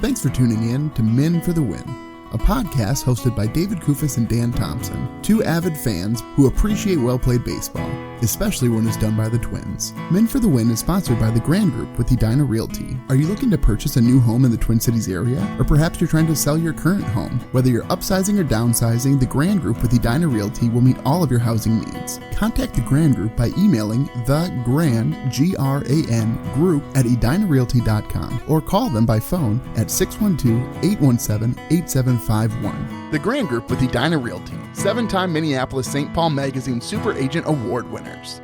Thanks for tuning in to Men for the Win, a podcast hosted by David Kufis and Dan Thompson, two avid fans who appreciate well-played baseball, especially when it's done by the Twins. Men for the Win is sponsored by the Grand Group with Edina Realty. Are you looking to purchase a new home in the Twin Cities area? Or perhaps you're trying to sell your current home? Whether you're upsizing or downsizing, the Grand Group with Edina Realty will meet all of your housing needs. Contact the Grand Group by emailing thegran, G-R-A-N, group at edinarealty.com or call them by phone at 612-817-8751. The Grand Group with Edina Realty, 7-time Minneapolis-St. Paul Magazine Super Agent Award winners.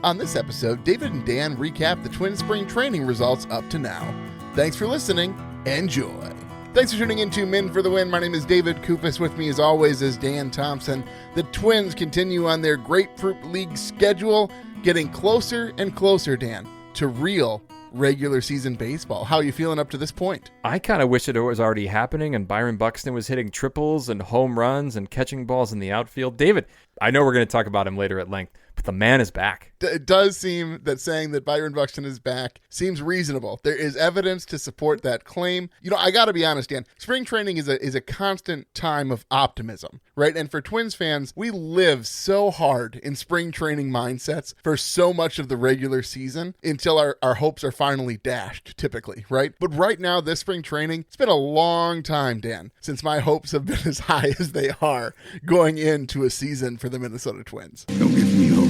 On this episode, David and Dan recap the Twins spring training results up to now. Thanks for listening. Enjoy. Thanks for tuning in to Men for the Win. My name is David Kufis. With me as always is Dan Thompson. The Twins continue on their Grapefruit League schedule, getting closer and closer, Dan, to real regular season baseball. How are you feeling up to this point? I kind of wish it was already happening and Byron Buxton was hitting triples and home runs and catching balls in the outfield. David, I know we're going to talk about him later at length, but the man is back. It does seem that saying that Byron Buxton is back seems reasonable. There is evidence to support that claim. You know, I got to be honest, Dan. Spring training is a constant time of optimism, right? And for Twins fans, we live so hard in spring training mindsets for so much of the regular season until our hopes are finally dashed, typically, right? But right now, this spring training, it's been a long time, Dan, since my hopes have been as high as they are going into a season for the Minnesota Twins. Don't give me hope.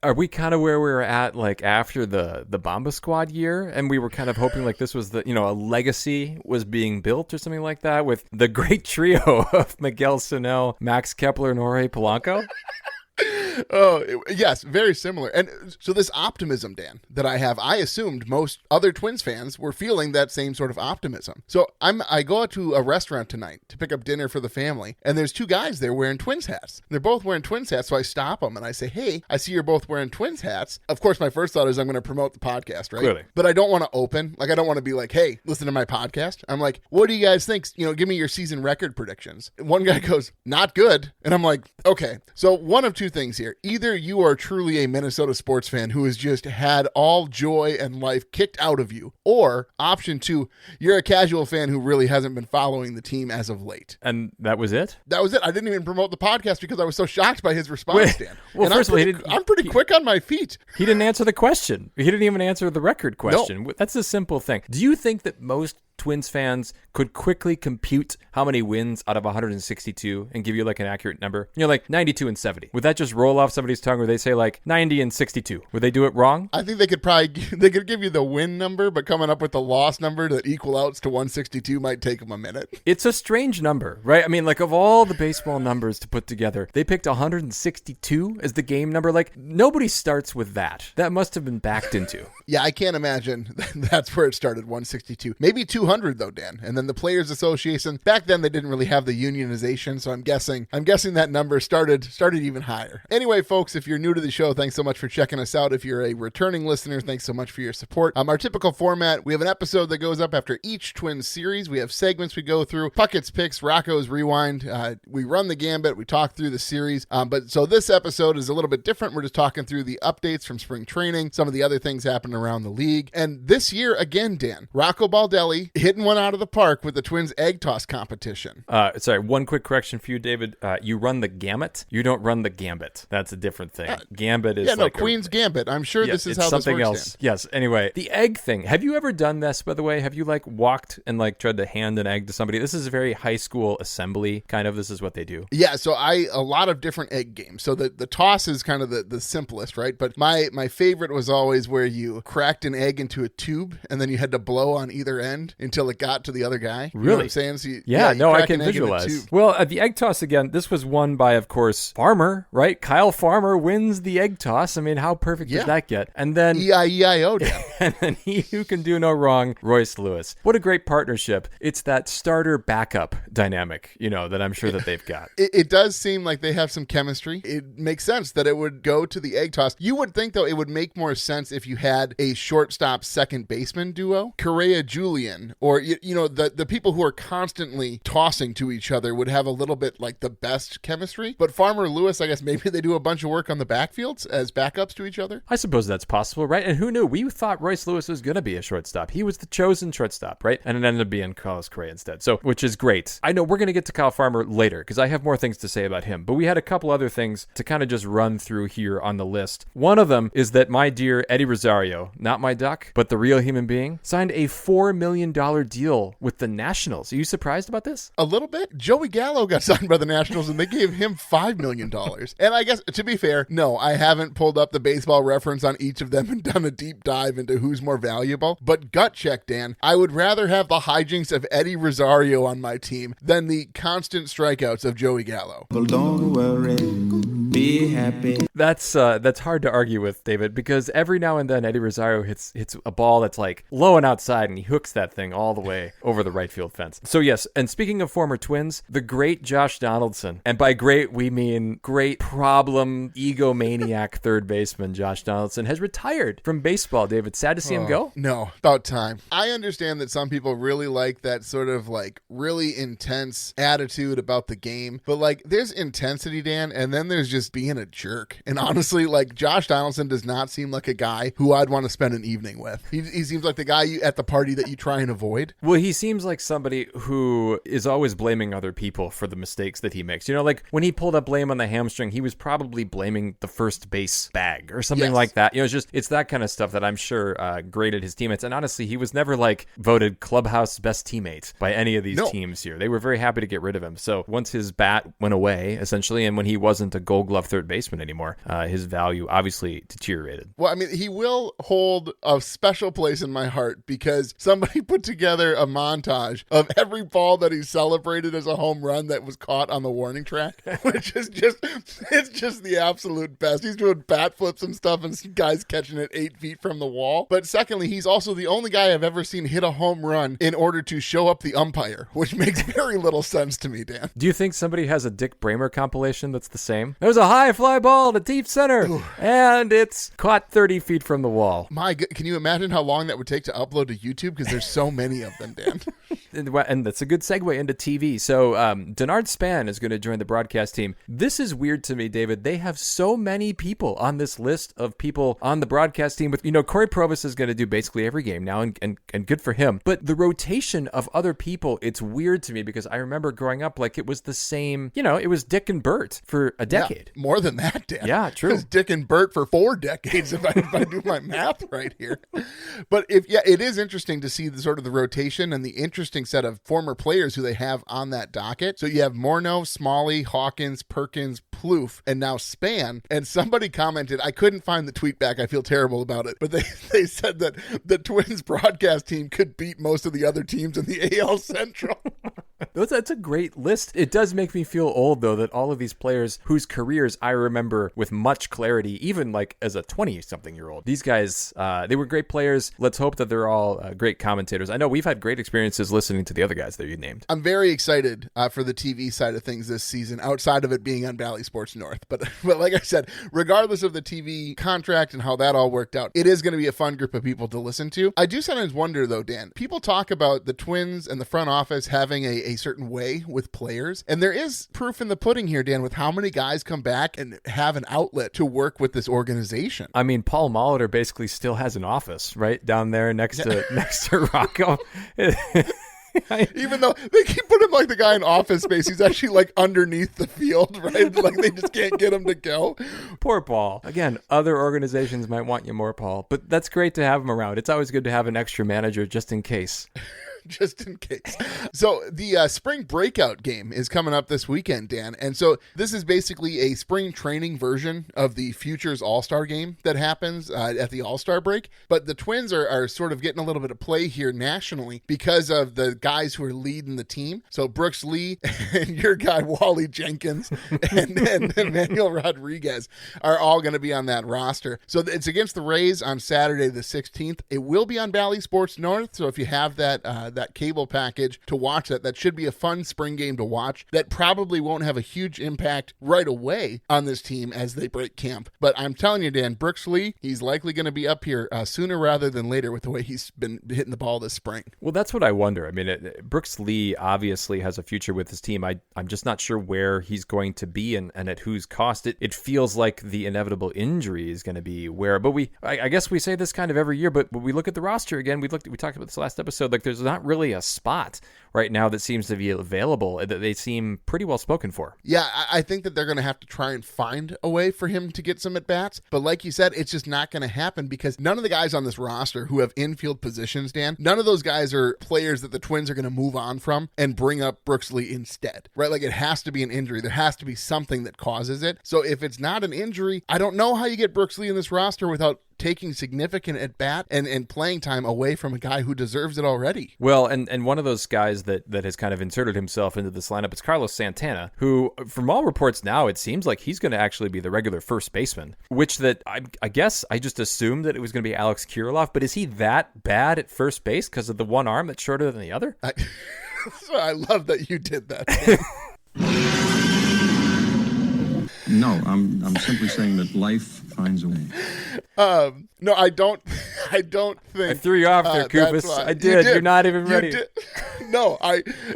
Are we kind of where we were at like after the Bomba Squad year? And we were kind of hoping like this was a legacy was being built or something like that with the great trio of Miguel Sano, Max Kepler, and Jorge Polanco? Oh, yes, very similar. And so this optimism, Dan, that I have, I assumed most other Twins fans were feeling that same sort of optimism. So I go out to a restaurant tonight to pick up dinner for the family, and there's two guys there wearing Twins hats. They're both wearing Twins hats, so I stop them and I say, hey, I see you're both wearing Twins hats. Of course, my first thought is I'm going to promote the podcast, right? Clearly. But I don't want to open. I don't want to be like, hey, listen to my podcast. I'm like, what do you guys think? Give me your season record predictions. One guy goes, not good. And I'm like, okay. So one of two things here. Either you are truly a Minnesota sports fan who has just had all joy and life kicked out of you, or option two, you're a casual fan who really hasn't been following the team as of late. And that was it? That was it. I didn't even promote the podcast because I was so shocked by his response, Dan. Well, and first of all, I'm pretty quick on my feet. He didn't answer the question. He didn't even answer the record question. No. That's a simple thing. Do you think that most Twins fans could quickly compute how many wins out of 162 and give you like an accurate number? Like 92 and 70. Would that just roll off somebody's tongue where they say like 90 and 62? Would they do it wrong? I think they could give you the win number, but coming up with the loss number that equal outs to 162 might take them a minute. It's a strange number, right? I mean, like of all the baseball numbers to put together, they picked 162 as the game number. Like nobody starts with that. That must have been backed into. Yeah, I can't imagine that's where it started, 162. Maybe 200 though, Dan. And then the Players Association, back then they didn't really have the unionization, so I'm guessing that number started even higher. Anyway, folks, if you're new to the show, thanks so much for checking us out. If you're a returning listener, thanks so much for your support. Our typical format, we have an episode that goes up after each Twins series. We have segments we go through, Puckett's Picks, Rocco's Rewind. We run the gambit, we talk through the series. But so this episode is a little bit different. We're just talking through the updates from spring training, some of the other things happening around the league. And this year, again, Dan, Rocco Baldelli hitting one out of the park with the Twins egg toss competition. Sorry, one quick correction for you, David. You run the gamut. You don't run the gambit. That's a different thing. Gambit is Queen's Gambit. I'm sure this is how something this works, else. Dan. Yes. Anyway, the egg thing. Have you ever done this, by the way? Have you walked and tried to hand an egg to somebody? This is a very high school assembly kind of. This is what they do. Yeah, so a lot of different egg games. So the toss is kind of the simplest, right? But my favorite was always where you cracked an egg into a tube and then you had to blow on either end until it got to the other guy. You Really? know what I'm saying? So I can visualize. Well, at the egg toss again, this was won by, of course, Farmer, right? Kyle Farmer wins the egg toss. I mean, how perfect does that get? And then E-I-E-I-O, Dan. And then he who can do no wrong, Royce Lewis. What a great partnership. It's that starter backup dynamic, that I'm sure that they've got. It does seem like they have some chemistry. It makes sense that it would go to the egg toss. You would think, though, it would make more sense if you had a shortstop second baseman duo, Correa Julian or, the people who are constantly tossing to each other would have a little bit like the best chemistry. But Farmer Lewis, I guess maybe they do a bunch of work on the backfields as backups to each other. I suppose that's possible, right? And who knew? We thought Royce Lewis was going to be a shortstop. He was the chosen shortstop, right? And it ended up being Carlos Correa instead. So, which is great. I know we're going to get to Kyle Farmer later because I have more things to say about him, but we had a couple other things to kind of just run through here on the list. One of them is that my dear Eddie Rosario, not my duck, but the real human being, signed a $4 million deal with the Nationals. Are you surprised about this? A little bit. Joey Gallo got signed by the Nationals and they gave him $5 million. And I guess, to be fair, no, I haven't pulled up the baseball reference on each of them and done a deep dive into who's more valuable. But gut check, Dan, I would rather have the hijinks of Eddie Rosario on my team than the constant strikeouts of Joey Gallo. Well, don't worry, be happy. That's hard to argue with, David, because every now and then Eddie Rosario hits a ball that's like low and outside, and he hooks that thing all the way over the right field fence. So yes, and speaking of former Twins, the great Josh Donaldson, and by great we mean great problem egomaniac third baseman Josh Donaldson, has retired from baseball. David, sad to see him go? No, about time. I understand that some people really like that sort of like really intense attitude about the game, but like there's intensity, Dan, and then there's just being a jerk. And honestly, like Josh Donaldson does not seem like a guy who I'd want to spend an evening with. He seems like the guy at the party that you try and avoid. Well, he seems like somebody who is always blaming other people for the mistakes that he makes. Like when he pulled up blame on the hamstring, he was probably blaming the first base bag or something like that. It's that kind of stuff that I'm sure grated his teammates. And honestly, he was never like voted clubhouse best teammate by any of these teams here. They were very happy to get rid of him. So once his bat went away, essentially, and when he wasn't a Gold Glove third baseman anymore, his value obviously deteriorated. Well, I mean, he will hold a special place in my heart because somebody put together a montage of every ball that he celebrated as a home run that was caught on the warning track, which is it's just the absolute best. He's doing bat flips and stuff and guys catching it 8 feet from the wall. But secondly, he's also the only guy I've ever seen hit a home run in order to show up the umpire, which makes very little sense to me, Dan. Do you think somebody has a Dick Bramer compilation that's the same? There's a high fly ball to deep center, and it's caught 30 feet from the wall. Can you imagine how long that would take to upload to YouTube? Because there's so many of them, Dan. And that's a good segue into TV. So Denard Span is going to join the broadcast team. This is weird to me, David. They have so many people on this list of people on the broadcast team. With Corey Provis is going to do basically every game now, and good for him. But the rotation of other people, it's weird to me because I remember growing up like it was the same. It was Dick and Bert for a decade. Yeah, more than that, Dan. Yeah, true. It was Dick and Bert for 4 decades if I do my math right here. But it is interesting to see the sort of the rotation and the interesting set of former players who they have on that docket. So you have Morneau, Smalley, Hawkins, Perkins, Plouffe, and now Span. And somebody commented, I couldn't find the tweet back, I feel terrible about it, but they said that the Twins broadcast team could beat most of the other teams in the AL Central. That's a great list. It does make me feel old, though, that all of these players whose careers I remember with much clarity, even like as a 20-something-year-old. These guys, they were great players. Let's hope that they're all great commentators. I know we've had great experiences listening to the other guys that you named. I'm very excited for the TV side of things this season, outside of it being on Valley Sports North. But like I said, regardless of the TV contract and how that all worked out, it is going to be a fun group of people to listen to. I do sometimes wonder, though, Dan, people talk about the Twins and the front office having a certain way with players, and there is proof in the pudding here, Dan, with how many guys come back and have an outlet to work with this organization. I mean, Paul Molitor basically still has an office right down there next to Rocco. Even though they keep putting him like the guy in Office Space, he's actually like underneath the field, right? Like they just can't get him to go. Poor Paul. Again, other organizations might want you more, Paul, but that's great to have him around. It's always good to have an extra manager just in case. Just in case. So the spring breakout game is coming up this weekend, Dan. And so this is basically a spring training version of the Futures All-Star game that happens at the All-Star break. But the Twins are sort of getting a little bit of play here nationally because of the guys who are leading the team. So Brooks Lee and your guy Wally Jenkins and Emmanuel Rodriguez are all going to be on that roster. So it's against the Rays on Saturday the 16th. It will be on Valley Sports North. So if you have that that cable package to watch that. That should be a fun spring game to watch that probably won't have a huge impact right away on this team as they break camp. But I'm telling you, Dan, Brooks Lee, he's likely going to be up here sooner rather than later with the way he's been hitting the ball this spring. Well, that's what I wonder. I mean, Brooks Lee obviously has a future with his team. I'm just not sure where he's going to be and at whose cost. It feels like the inevitable injury is going to be where, but I guess we say this kind of every year, but when we look at the roster again, we talked about this last episode, like there's not really a spot right now that seems to be available that they seem pretty well spoken for. Yeah, I think that they're going to have to try and find a way for him to get some at-bats, but like you said, it's just not going to happen because none of the guys on this roster who have infield positions, Dan, none of those guys are players that the Twins are going to move on from and bring up Brooks Lee instead, right? Like it has to be an injury. There has to be something that causes it. So if it's not an injury, I don't know how you get Brooks Lee in this roster without taking significant at bat and playing time away from a guy who deserves it already. Well, and one of those guys that has kind of inserted himself into this lineup is Carlos Santana, who, from all reports now, it seems like he's going to actually be the regular first baseman, which that I guess I just assumed that it was going to be Alex Kirilloff, but is he that bad at first base because of the one arm that's shorter than the other? I love that you did that. No, I'm simply saying that life finds a way. No, I don't think. I threw you off there, Koopus. I did. You're not even ready. No,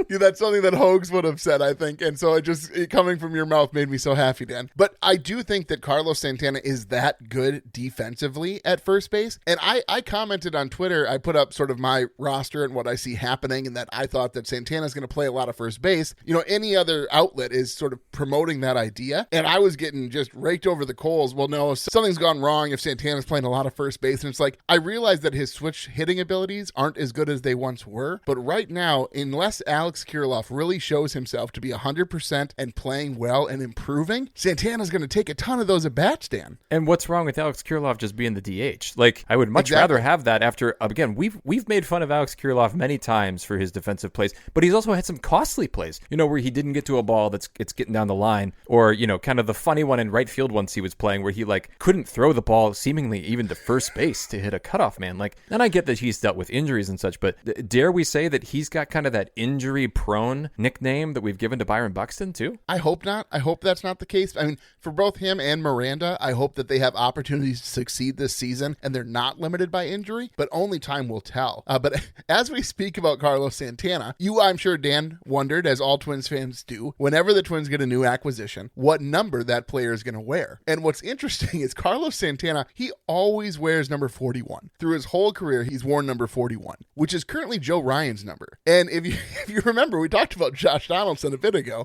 that's something that Hogs would have said, I think. And so it coming from your mouth made me so happy, Dan. But I do think that Carlos Santana is that good defensively at first base. And I commented on Twitter, I put up sort of my roster and what I see happening, and that I thought that Santana's going to play a lot of first base. You know, any other outlet is sort of promoting that idea. And I was getting just raked over the coals. Well, no, something's gone wrong if Santana's playing a lot of first base. And it's like, I realize that his switch hitting abilities aren't as good as they once were. But right now, unless Alex Kirilloff really shows himself to be 100% and playing well and improving, Santana's going to take a ton of those at-bats, Dan. And what's wrong with Alex Kirilloff just being the DH? Like, I would much rather have that after, again, we've made fun of Alex Kirilloff many times for his defensive plays, but he's also had some costly plays, you know, where he didn't get to a ball it's getting down the line, or, you know, kind of the funny one in right field once he was playing where he, like, couldn't throw the ball seemingly even to first base to hit a cutoff man. Like, and I get that he's dealt with injuries and such, but dare we say that he's got kind of that injury-prone nickname that we've given to Byron Buxton, too? I hope not. I hope that's not the case. I mean, for both him and Miranda, I hope that they have opportunities to succeed this season and they're not limited by injury, but only time will tell. But as we speak about Carlos Santana, I'm sure, Dan, wondered, as all Twins fans do, whenever the Twins get a new acquisition, what number that player is going to wear. And what's interesting is Carlos Santana, he always wears number 41. Through his whole career, he's worn number 41, which is currently Joe Ryan's number. And if you remember, we talked about Josh Donaldson a bit ago.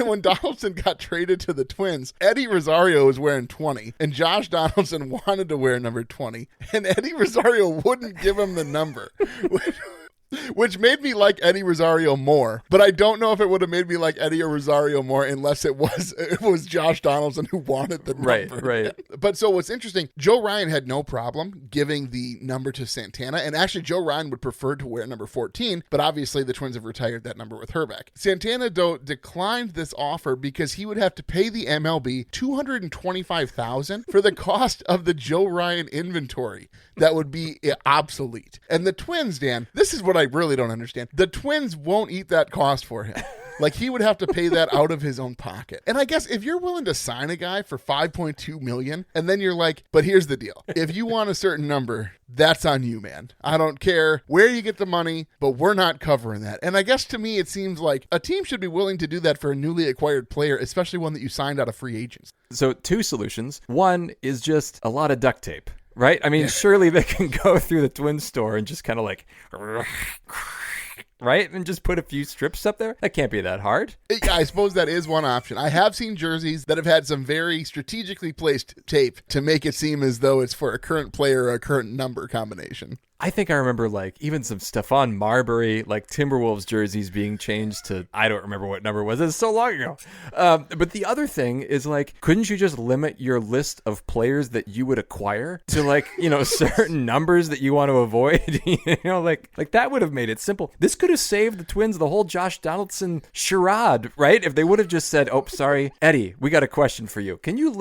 When Donaldson got traded to the Twins, Eddie Rosario was wearing 20, and Josh Donaldson wanted to wear number 20, and Eddie Rosario wouldn't give him the number. Which made me like Eddie Rosario more, but I don't know if it would have made me like Eddie Rosario more unless it was Josh Donaldson who wanted the number. Right. But so what's interesting, Joe Ryan had no problem giving the number to Santana, and actually Joe Ryan would prefer to wear number 14, but obviously the Twins have retired that number with Herbeck. Santana, though, declined this offer because he would have to pay the MLB $225,000 for the cost of the Joe Ryan inventory. That would be obsolete. And the Twins, Dan, this is what I really don't understand. The Twins won't eat that cost for him. Like, he would have to pay that out of his own pocket. And I guess if you're willing to sign a guy for $5.2 million, and then you're like, but here's the deal. If you want a certain number, that's on you, man. I don't care where you get the money, but we're not covering that. And I guess to me, it seems like a team should be willing to do that for a newly acquired player, especially one that you signed out of free agents. So 2 solutions. One is just a lot of duct tape. Right? I mean, surely they can go through the Twins store and just kind of like, right? And just put a few strips up there? That can't be that hard. I suppose that is one option. I have seen jerseys that have had some very strategically placed tape to make it seem as though it's for a current player or a current number combination. I think I remember like even some Stephon Marbury, like Timberwolves jerseys being changed to, I don't remember what number it was. It's so long ago. But the other thing is like, couldn't you just limit your list of players that you would acquire to like, you know, certain numbers that you want to avoid? You know, like that would have made it simple. This could have saved the Twins the whole Josh Donaldson charade, right? If they would have just said, oh, sorry, Eddie, we got a question for you. Can you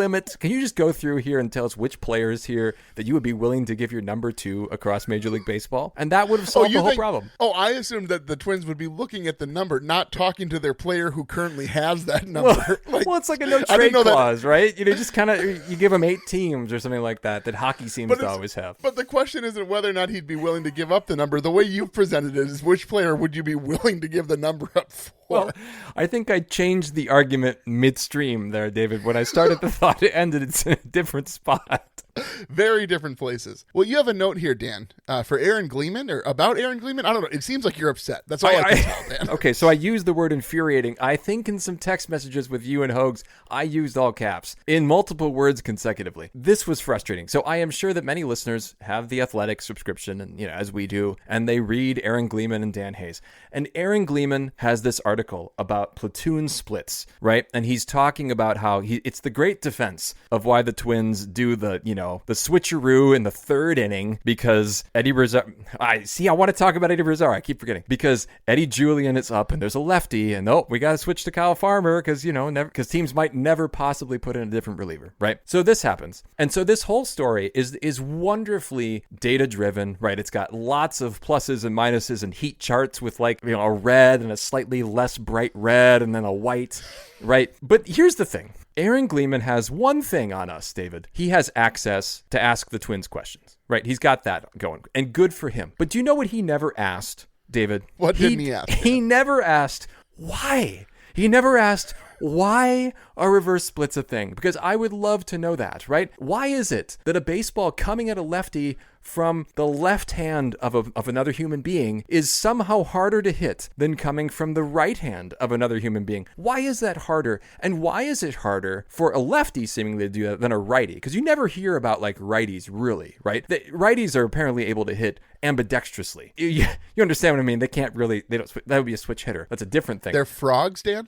just go through here and tell us which players here that you would be willing to give your number to across Major League League Baseball, and that would have solved the whole problem. Oh, I assumed that the Twins would be looking at the number, not talking to their player who currently has that number. Well, it's like a no trade clause, right? You know, just kind of you give him 8 teams or something like that hockey seems to always have. But the question isn't whether or not he'd be willing to give up the number. The way you presented it is which player would you be willing to give the number up for? Well, I think I changed the argument midstream there, David. When I started the thought, it ended in a different spot. Very different places. Well, you have a note here, Dan, for Aaron Gleeman, or about Aaron Gleeman. I don't know. It seems like you're upset. That's all I can tell, Dan. Okay, so I used the word infuriating. I think in some text messages with you and Hogs, I used all caps in multiple words consecutively. This was frustrating. So I am sure that many listeners have the Athletic subscription, and as we do, and they read Aaron Gleeman and Dan Hayes. And Aaron Gleeman has this article about platoon splits, right? And he's talking about how it's the great defense of why the Twins do the switcheroo in the 3rd inning because Eddie Rosario. I want to talk about Eddie Rosario. I keep forgetting because Eddie Julian is up and there's a lefty, and we got to switch to Kyle Farmer because teams might never possibly put in a different reliever, right? So this happens, and so this whole story is wonderfully data driven, right? It's got lots of pluses and minuses and heat charts with a red and a slightly less bright red and then a white, right? But here's the thing. Aaron Gleeman has one thing on us, David. He has access to ask the Twins questions, right? He's got that going, and good for him. But do you know what he never asked, David? What didn't he ask? He never asked why. He never asked why are reverse splits a thing? Because I would love to know that, right? Why is it that a baseball coming at a lefty from the left hand of another human being is somehow harder to hit than coming from the right hand of another human being? Why is that harder? And why is it harder for a lefty seemingly to do that than a righty? Because you never hear about righties really, right? The righties are apparently able to hit ambidextrously. You understand what I mean? They can't really, that would be a switch hitter. That's a different thing. They're frogs, Dan?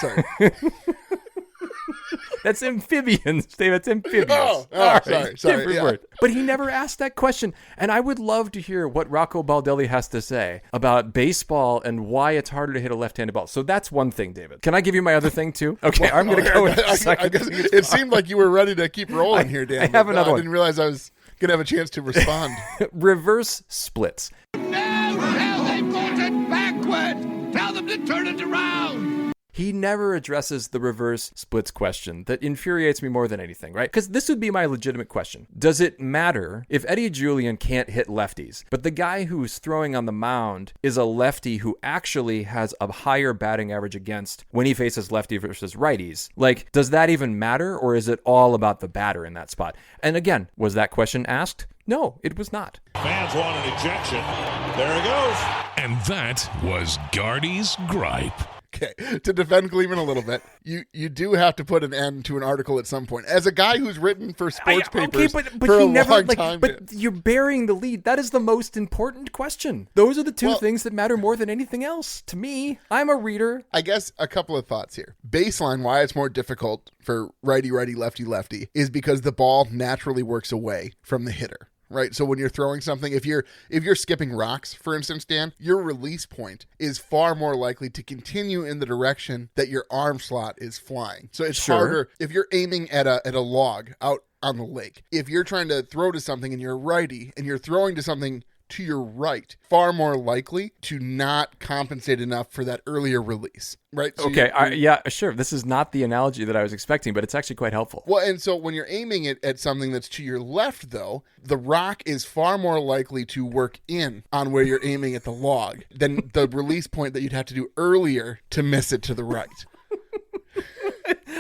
Sorry. That's amphibians, Dave. It's amphibious. Oh, right. sorry. Different Yeah. word. But he never asked that question. And I would love to hear what Rocco Baldelli has to say about baseball and why it's harder to hit a left-handed ball. So that's one thing, David. Can I give you my other thing, too? Okay, I'm going to go with the second. I guess it seemed like you were ready to keep rolling here, Dan. I have another one. I didn't realize I was going to have a chance to respond. Reverse splits. No, they brought it backward. Tell them to turn it around. He never addresses the reverse splits question that infuriates me more than anything, right? Because this would be my legitimate question. Does it matter if Eddie Julian can't hit lefties, but the guy who's throwing on the mound is a lefty who actually has a higher batting average against when he faces lefty versus righties? Does that even matter, or is it all about the batter in that spot? And again, was that question asked? No, it was not. Fans want an ejection. There it goes. And that was Gardy's gripe. Okay, to defend Gleeman a little bit, you do have to put an end to an article at some point. As a guy who's written for sports papers but for he a never, long time. But you're burying the lead. That is the most important question. Those are the two things that matter more than anything else to me. I'm a reader. I guess a couple of thoughts here. Baseline, why it's more difficult for righty, lefty, lefty is because the ball naturally works away from the hitter. Right. So when you're throwing something, if you're skipping rocks, for instance, Dan, your release point is far more likely to continue in the direction that your arm slot is flying. So it's harder if you're aiming at a log out on the lake. If you're trying to throw to something and you're righty and you're throwing to something to your right, far more likely to not compensate enough for that earlier release, right? So okay, yeah, sure. This is not the analogy that I was expecting, but it's actually quite helpful. Well, and so when you're aiming it at something that's to your left, though, the rock is far more likely to work in on where you're aiming at the log than the release point that you'd have to do earlier to miss it to the right.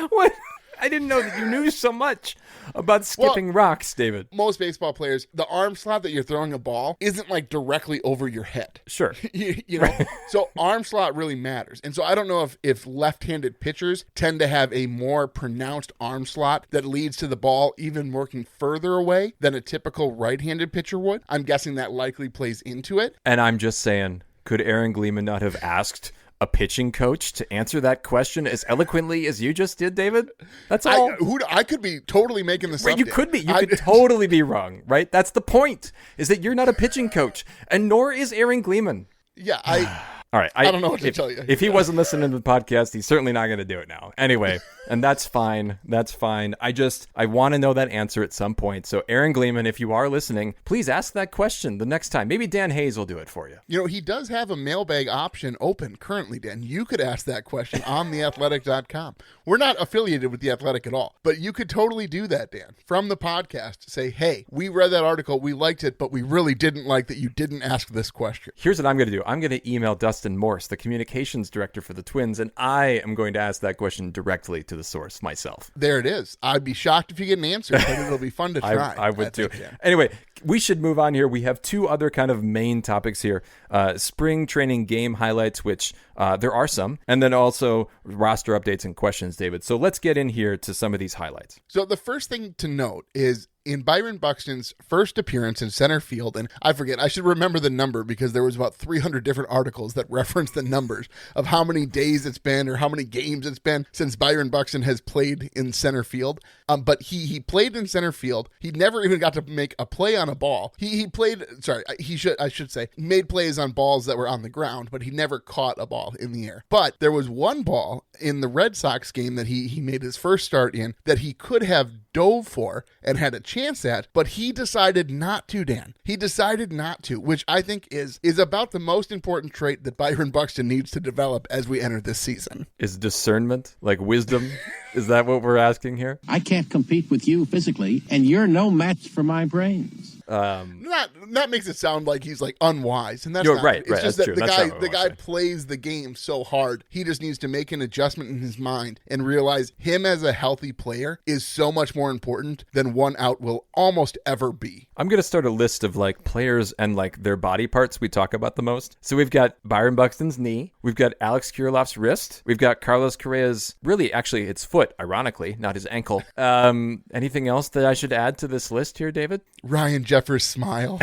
What? I didn't know that you knew so much about skipping rocks, David. Most baseball players, the arm slot that you're throwing a ball isn't directly over your head. Sure. you know, so arm slot really matters. And so I don't know if left-handed pitchers tend to have a more pronounced arm slot that leads to the ball even working further away than a typical right-handed pitcher would. I'm guessing that likely plays into it. And I'm just saying, could Aaron Gleeman not have asked a pitching coach to answer that question as eloquently as you just did, David? That's all. I could be totally making this up. You could be. You could totally be wrong, right? That's the point, is that you're not a pitching coach, and nor is Aaron Gleeman. Yeah, All right. I don't know what to tell you. If he wasn't listening to the podcast, he's certainly not going to do it now. Anyway, and that's fine. That's fine. I want to know that answer at some point. So Aaron Gleeman, if you are listening, please ask that question the next time. Maybe Dan Hayes will do it for you. You know, he does have a mailbag option open currently, Dan. You could ask that question on theathletic.com. We're not affiliated with The Athletic at all, but you could totally do that, Dan. From the podcast, say, hey, we read that article, we liked it, but we really didn't like that you didn't ask this question. Here's what I'm going to do. I'm going to email Dustin Morse, the communications director for the Twins, and I am going to ask that question directly to the source myself. There it is. I'd be shocked if you get an answer, but it'll be fun to try. I would too. Dan. Anyway, we should move on here. We have two other kind of main topics here. Spring training game highlights, which there are some, and then also roster updates and questions, David. So let's get in here to some of these highlights. So the first thing to note is in Byron Buxton's first appearance in center field, and I forget, I should remember the number because there was about 300 different articles that reference the numbers of how many days it's been or how many games it's been since Byron Buxton has played in center field. But he played in center field. He never even got to make a play on a ball. He should say made plays on balls that were on the ground, but he never caught a ball in the air. But there was one ball in the Red Sox game that he made his first start in that he could have dove for and had a chance at, but he decided not to, Dan. He decided not to, which I think is about the most important trait that Byron Buxton needs to develop as we enter this season. Is discernment, like wisdom? Is that what we're asking here? I can't compete with you physically, and you're no match for my brains. That makes it sound like he's like unwise, and that's You're not, right. It's right. just That's that true. the guy plays the game so hard. He just needs to make an adjustment in his mind and realize him as a healthy player is so much more important than one out will almost ever be. I'm going to start a list of like players and like their body parts we talk about the most. So we've got Byron Buxton's knee. We've got Alex Kirilloff's wrist. We've got Carlos Correa's, really, actually, it's foot, ironically, not his ankle. Anything else that I should add to this list here, David? Ryan Jeffers' smile.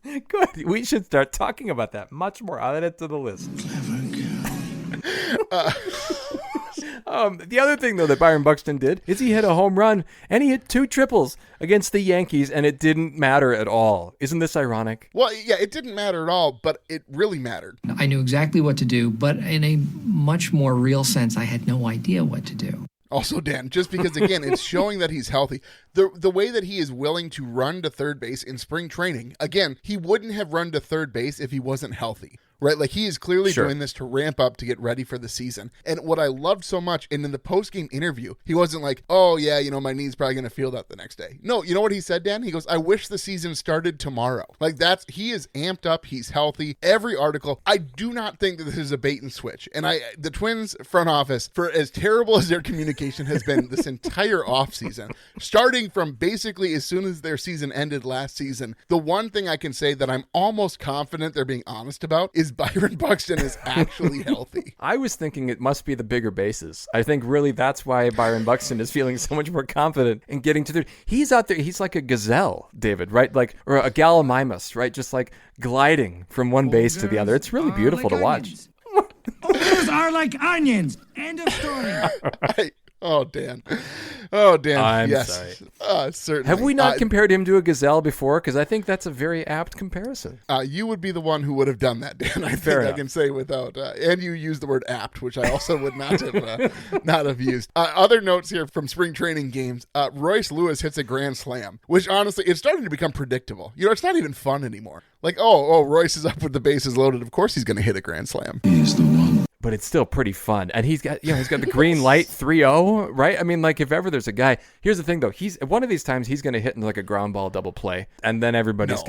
Good. We should start talking about that much more. I'll add it to the list. The other thing, though, that Byron Buxton did is he hit a home run and he hit 2 triples against the Yankees, and it didn't matter at all. Isn't this ironic? Well, yeah, it didn't matter at all, but it really mattered. I knew exactly what to do, but in a much more real sense, I had no idea what to do. Also, Dan, just because, again, it's showing that he's healthy. The way that he is willing to run to third base in spring training, again, he wouldn't have run to third base if he wasn't healthy. Right? Like, he is clearly doing this to ramp up to get ready for the season. And what I loved so much, and in the post-game interview, he wasn't like, oh, yeah, my knee's probably going to feel that the next day. No, you know what he said, Dan? He goes, I wish the season started tomorrow. Like, he is amped up. He's healthy. Every article, I do not think that this is a bait and switch. And the Twins front office, for as terrible as their communication has been this entire offseason, starting from basically as soon as their season ended last season, the one thing I can say that I'm almost confident they're being honest about is Byron Buxton is actually healthy. I was thinking it must be the bigger bases. I think really that's why Byron Buxton is feeling so much more confident in getting to he's out there. He's like a gazelle, David, right? Like, or a gallimimus, right? Just like gliding from one base to the other. It's really beautiful to watch. Others are like onions. End of story. Oh, Dan. I'm yes. Sorry. Certainly. Have we not compared him to a gazelle before? Because I think that's a very apt comparison. You would be the one who would have done that, Dan. I think I can say without. And you used the word apt, which I also would not have used. Other notes here from spring training games. Royce Lewis hits a grand slam, which honestly, it's starting to become predictable. It's not even fun anymore. Like, Royce is up with the bases loaded. Of course he's going to hit a grand slam. He's the one. But it's still pretty fun. And he's got the green light 3-0, right? I mean, like, if ever there's a guy, here's the thing though, one of these times he's going to hit in like a ground ball double play, and then everybody's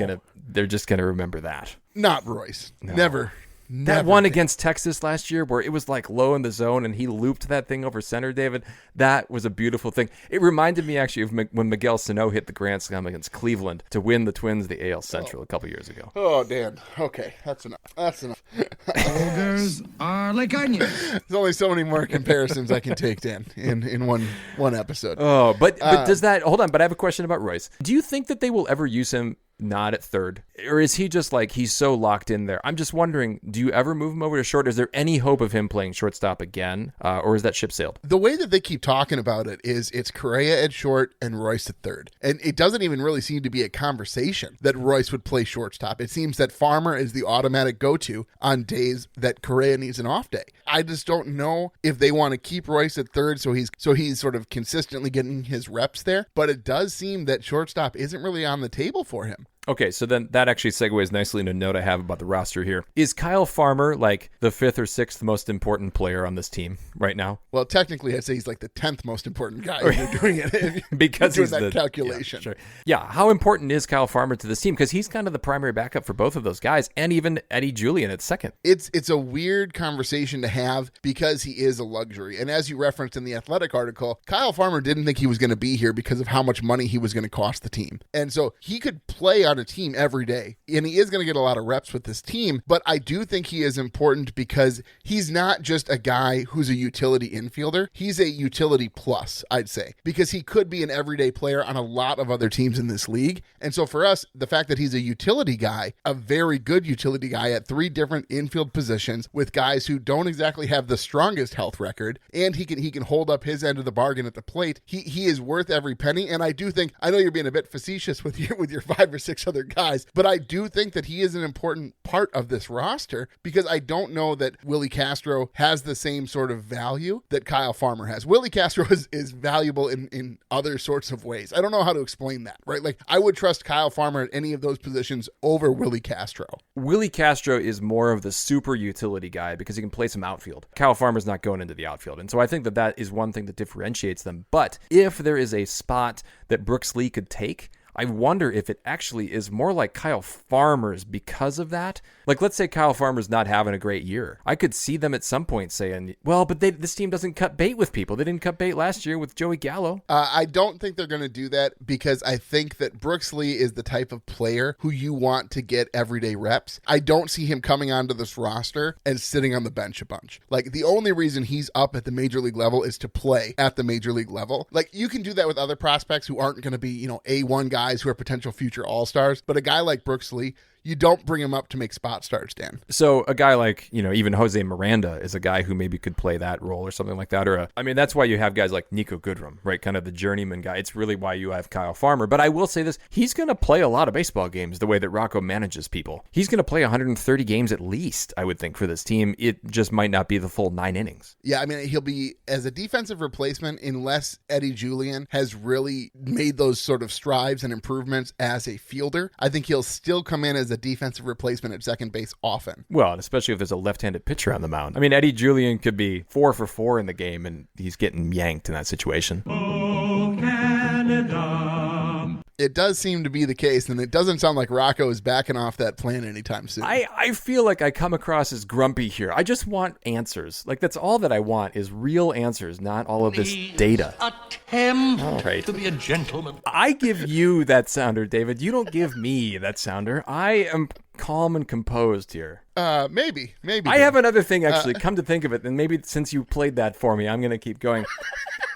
they're just going to remember that. Not Royce. No. Never. That one against Texas last year where it was like low in the zone and he looped that thing over center, David, that was a beautiful thing. It reminded me actually of when Miguel Sano hit the grand slam against Cleveland to win the Twins the AL Central a couple years ago. Oh, Dan. Okay, that's enough. Ogres are like onions. There's only so many more comparisons I can take, Dan, in one episode. Oh, but does that, hold on, but I have a question about Royce. Do you think that they will ever use him not at third? Or is he just like, he's so locked in there? I'm just wondering, do you ever move him over to short? Is there any hope of him playing shortstop again? Or is that ship sailed? The way that they keep talking about it is it's Correa at short and Royce at third. And it doesn't even really seem to be a conversation that Royce would play shortstop. It seems that Farmer is the automatic go-to on days that Correa needs an off day. I just don't know if they want to keep Royce at third so he's sort of consistently getting his reps there. But it does seem that shortstop isn't really on the table for him. Okay, so then that actually segues nicely into a note I have about the roster here. Is Kyle Farmer like the 5th or 6th most important player on this team right now? Well, technically, I'd say he's like the 10th most important guy if you're doing it. Because you're he's doing that the calculation. Yeah, sure. Yeah, how important is Kyle Farmer to this team? Because he's kind of the primary backup for both of those guys, and even Eddie Julian at second. It's a weird conversation to have because he is a luxury. And as you referenced in the Athletic article, Kyle Farmer didn't think he was going to be here because of how much money he was going to cost the team. And so he could play on a team every day. And he is going to get a lot of reps with this team. But I do think he is important because he's not just a guy who's a utility infielder. He's a utility plus, I'd say, because he could be an everyday player on a lot of other teams in this league. And so for us, the fact that he's a utility guy, a very good utility guy at 3 different infield positions with guys who don't exactly have the strongest health record, and he can hold up his end of the bargain at the plate. He is worth every penny. And I do think, I know you're being a bit facetious with your 5 or 6 other guys, but I do think that he is an important part of this roster because I don't know that Willie Castro has the same sort of value that Kyle Farmer has. Willie Castro is valuable in other sorts of ways. I don't know how to explain that, right? Like, I would trust Kyle Farmer at any of those positions over Willie Castro. Willie Castro is more of the super utility guy because he can play some outfield. Kyle Farmer's not going into the outfield. And so I think that is one thing that differentiates them. But if there is a spot that Brooks Lee could take, I wonder if it actually is more like Kyle Farmer's because of that. Like, let's say Kyle Farmer's not having a great year. I could see them at some point saying, well, but this team doesn't cut bait with people. They didn't cut bait last year with Joey Gallo. I don't think they're going to do that because I think that Brooks Lee is the type of player who you want to get everyday reps. I don't see him coming onto this roster and sitting on the bench a bunch. Like, the only reason he's up at the major league level is to play at the major league level. Like, you can do that with other prospects who aren't going to be, A1 guys who are potential future all-stars, but a guy like Brooks Lee, you don't bring him up to make spot starts, Dan. So a guy like, even Jose Miranda is a guy who maybe could play that role or something like that. That's why you have guys like Nico Goodrum, right? Kind of the journeyman guy. It's really why you have Kyle Farmer. But I will say this, he's going to play a lot of baseball games the way that Rocco manages people. He's going to play 130 games at least, I would think, for this team. It just might not be the full 9 innings. Yeah, he'll be as a defensive replacement unless Eddie Julian has really made those sort of strides and improvements as a fielder. I think he'll still come in as a defensive replacement at second base often. Well, and especially if there's a left-handed pitcher on the mound. Eddie Julian could be 4 for 4 in the game, and he's getting yanked in that situation. Oh, Canada. It does seem to be the case, and it doesn't sound like Rocco is backing off that plan anytime soon. I feel like I come across as grumpy here. I just want answers. Like, that's all that I want is real answers, not all of this data. Attempt to be a gentleman. I give you that sounder, David. You don't give me that sounder. I am calm and composed here. Maybe. I have another thing, actually, come to think of it, and maybe since you played that for me, I'm going to keep going.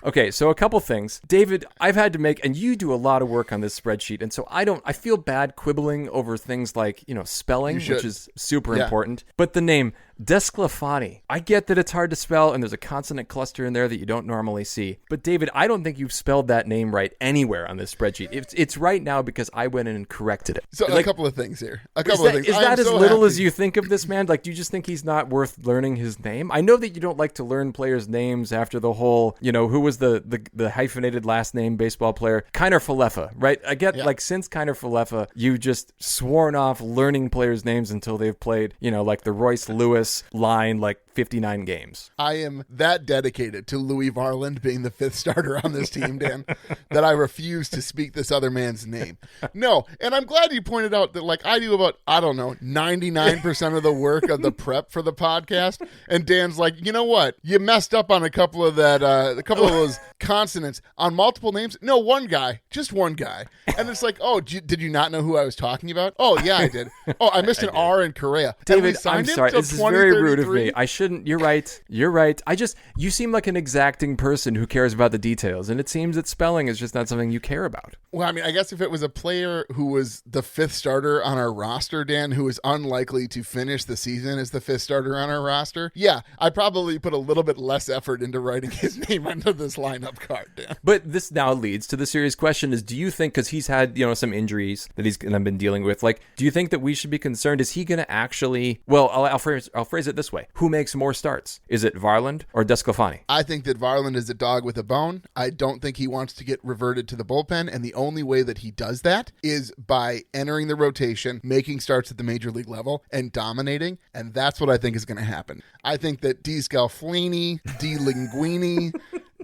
Okay, so a couple things. David, I've had to make, and you do a lot of work on this spreadsheet, and so I feel bad quibbling over things like, spelling, which is super important, but the name Desclafani. I get that it's hard to spell, and there's a consonant cluster in there that you don't normally see, but David, I don't think you've spelled that name right anywhere on this spreadsheet. It's right now because I went in and corrected it. So a couple of things here. Is that as little as you think of this man? Like, do you just think he's not worth learning his name? I know that you don't like to learn players' names after the whole, who was the hyphenated last name baseball player? Kiner Falefa, right? I get, since Kiner Falefa, you just sworn off learning players' names until they've played, like the Royce Lewis line, 59 games. I am that dedicated to Louis Varland being the 5th starter on this team, Dan, that I refuse to speak this other man's name. No, and I'm glad you pointed out that, I do about, 99% of the work of the prep for the podcast, and Dan's like, you know what? You messed up on a couple of those consonants on multiple names. No, one guy, just one guy. And it's like, oh, did you not know who I was talking about? Oh, yeah, I did. Oh, I missed an R in Korea. David, I'm sorry. This is very rude of me. I should shouldn't. You're right. You seem like an exacting person who cares about the details, and it seems that spelling is just not something you care about. Well, I mean, I guess if it was a player who was the fifth starter on our roster, Dan, who is unlikely to finish the season as the fifth starter on our roster, yeah, I probably put a little bit less effort into writing his name onto this lineup card, Dan. But this now leads to the serious question is, do you think, because he's had, some injuries that he's been dealing with, like, do you think that we should be concerned? Is he going to actually, well, I'll phrase it this way. Who makes more starts? Is it Varland or Desclafani? I think that Varland is a dog with a bone. I don't think he wants to get reverted to the bullpen, and the only way that he does that is by entering the rotation, making starts at the major league level, and dominating, and that's what I think is going to happen. I think that D. Scalfini, D. Linguini,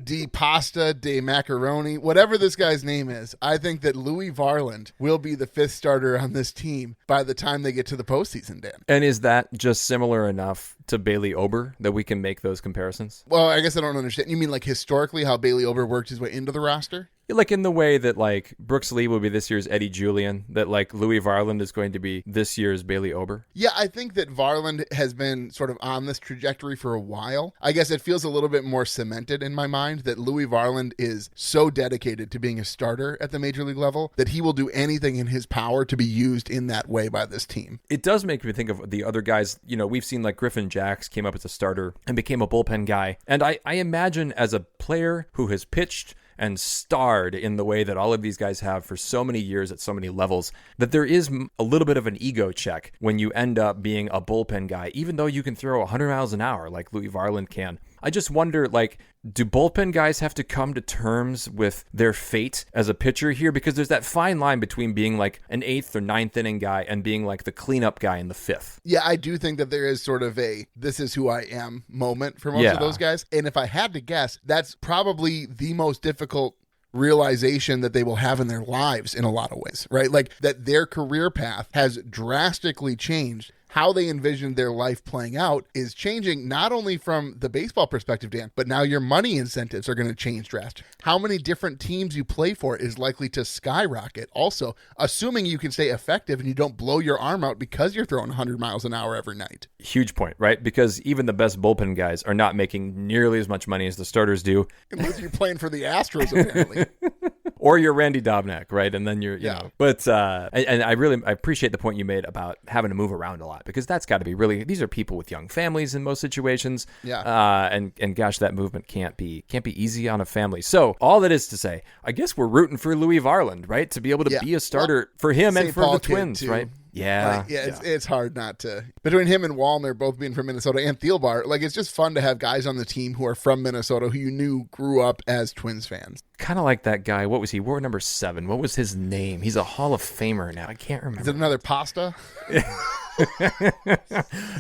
D. Pasta, De Macaroni, whatever this guy's name is, I think that Louis Varland will be the fifth starter on this team by the time they get to the postseason, Dan. And is that just similar enough to Bailey Ober that we can make those comparisons? Well, I guess I don't understand. You mean like historically how Bailey Ober worked his way into the roster? Like in the way that like Brooks Lee will be this year's Eddie Julian, that like Louis Varland is going to be this year's Bailey Ober? Yeah, I think that Varland has been sort of on this trajectory for a while. I guess it feels a little bit more cemented in my mind that Louis Varland is so dedicated to being a starter at the major league level that he will do anything in his power to be used in that way by this team. It does make me think of the other guys. We've seen like Griffin Jacks came up as a starter and became a bullpen guy. And I imagine as a player who has pitched and starred in the way that all of these guys have for so many years at so many levels, that there is a little bit of an ego check when you end up being a bullpen guy, even though you can throw 100 miles an hour like Louis Varland can. I just wonder, like, do bullpen guys have to come to terms with their fate as a pitcher here? Because there's that fine line between being like an 8th or 9th inning guy and being like the cleanup guy in the 5th. Yeah, I do think that there is sort of a this is who I am moment for most of those guys. And if I had to guess, that's probably the most difficult realization that they will have in their lives in a lot of ways, right? Like that their career path has drastically changed. How they envisioned their life playing out is changing not only from the baseball perspective, Dan, but now your money incentives are going to change drastically. How many different teams you play for is likely to skyrocket. Also, assuming you can stay effective and you don't blow your arm out because you're throwing 100 miles an hour every night. Huge point, right? Because even the best bullpen guys are not making nearly as much money as the starters do. Unless you're playing for the Astros, apparently. Or you're Randy Dobnak, right? And then you're, you know. But, and I appreciate the point you made about having to move around a lot, because that's got to be really, these are people with young families in most situations. Yeah. And gosh, that movement can't be easy on a family. So all that is to say, I guess we're rooting for Louis Varland, right? To be able to be a starter for him and for the Twins, right? Yeah. It's hard not to. Between him and Wallner both being from Minnesota and Thielbar, like it's just fun to have guys on the team who are from Minnesota who you knew grew up as Twins fans. Kind of like that guy. What was he? Wore number 7. What was his name? He's a Hall of Famer now. I can't remember. Is it another Pasta?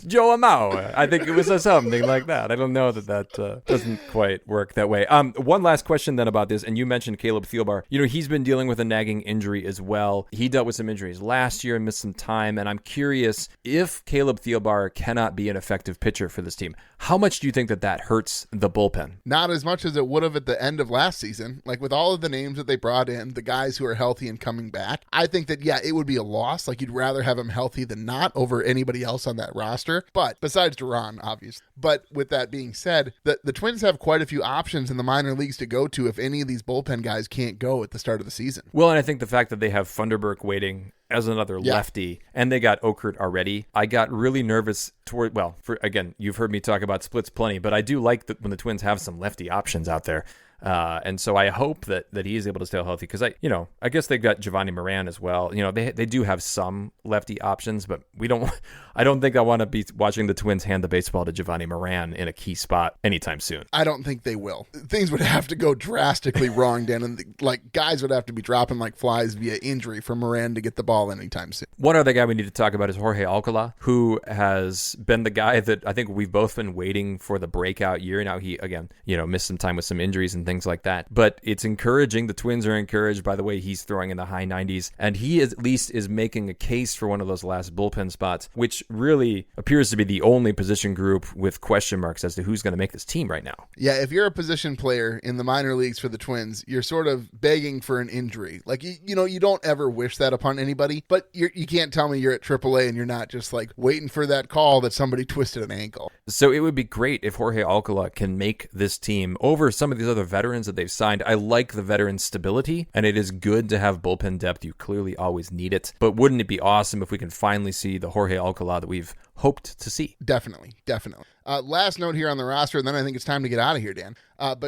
Joe Amau. I think it was something like that. I don't know that doesn't quite work that way. One last question then about this, and you mentioned Caleb Thielbar. He's been dealing with a nagging injury as well. He dealt with some injuries last year and missed some time, and I'm curious if Caleb Thielbar cannot be an effective pitcher for this team. How much do you think that hurts the bullpen? Not as much as it would have at the end of last season. Like with all of the names that they brought in, the guys who are healthy and coming back, I think that, it would be a loss. Like you'd rather have him healthy than not over anybody else on that roster. But besides Duran, obviously. But with that being said, the Twins have quite a few options in the minor leagues to go to if any of these bullpen guys can't go at the start of the season. Well, and I think the fact that they have Funderburk waiting as another lefty, and they got Okert already, I got really nervous again, you've heard me talk about splits plenty, but I do like that when the Twins have some lefty options out there. And so I hope that he is able to stay healthy, because I guess they've got Giovanni Moran as well. They do have some lefty options, but I don't think I want to be watching the Twins hand the baseball to Giovanni Moran in a key spot anytime soon. I don't think they will. Things would have to go drastically wrong, Dan, and guys would have to be dropping like flies via injury for Moran to get the ball anytime soon. One other guy we need to talk about is Jorge Alcala, who has been the guy that I think we've both been waiting for the breakout year. Now he, again, missed some time with some injuries and things things like that. But it's encouraging. The Twins are encouraged by the way he's throwing in the high 90s, and he at least is making a case for one of those last bullpen spots, which really appears to be the only position group with question marks as to who's going to make this team right now. Yeah, if you're a position player in the minor leagues for the Twins, you're sort of begging for an injury. Like, you know, you don't ever wish that upon anybody, but you can't tell me you're at AAA and you're not just like waiting for that call that somebody twisted an ankle. So it would be great if Jorge Alcala can make this team over some of these other veterans that they've signed. I like the veteran stability, and it is good to have bullpen depth. You clearly always need it. But wouldn't it be awesome if we can finally see the Jorge Alcala that we've hoped to see? Definitely. Last note here on the roster, and then I think it's time to get out of here, Dan.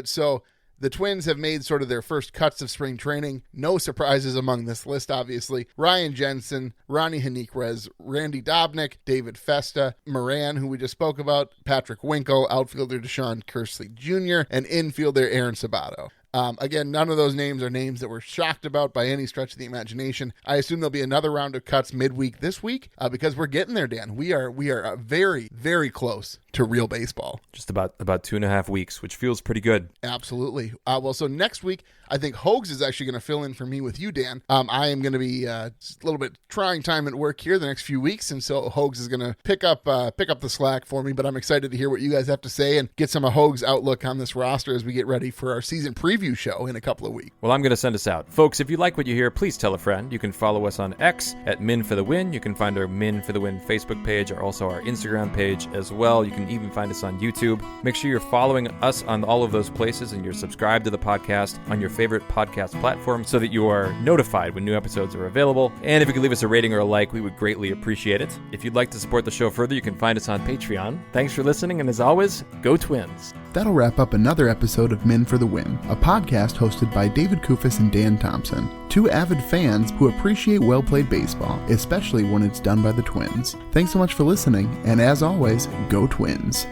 So the Twins have made sort of their first cuts of spring training. No surprises among this list, obviously. Ryan Jensen, Ronnie Henriquez, Randy Dobnik, David Festa, Moran, who we just spoke about, Patrick Winkle, outfielder Deshaun Kersley Jr., and infielder Aaron Sabato. Again, none of those names are names that we're shocked about by any stretch of the imagination. I assume there'll be another round of cuts midweek this week because we're getting there, Dan. We are very, very close to real baseball. Just about 2.5 weeks, which feels pretty good. Absolutely. So next week, I think Hogs is actually going to fill in for me with you, Dan. I am going to be a little bit trying time at work here the next few weeks, and so Hogs is going to pick up the slack for me, but I'm excited to hear what you guys have to say and get some of Hogs' outlook on this roster as we get ready for our season preview show in a couple of weeks. Well, I'm going to send us out. Folks, if you like what you hear, please tell a friend. You can follow us on X at Min for the Win. You can find our Min for the Win Facebook page, or also our Instagram page as well. You can even find us on YouTube. Make sure you're following us on all of those places, and you're subscribed to the podcast on your favorite podcast platform so that you are notified when new episodes are available. And if you could leave us a rating or a like, we would greatly appreciate it. If you'd like to support the show further, you can find us on Patreon. Thanks for listening, and as always, go Twins. That'll wrap up another episode of Men for the Win, a podcast hosted by David Kufis and Dan Thompson, two avid fans who appreciate well-played baseball, especially when it's done by the Twins. Thanks so much for listening, and as always, go Twins.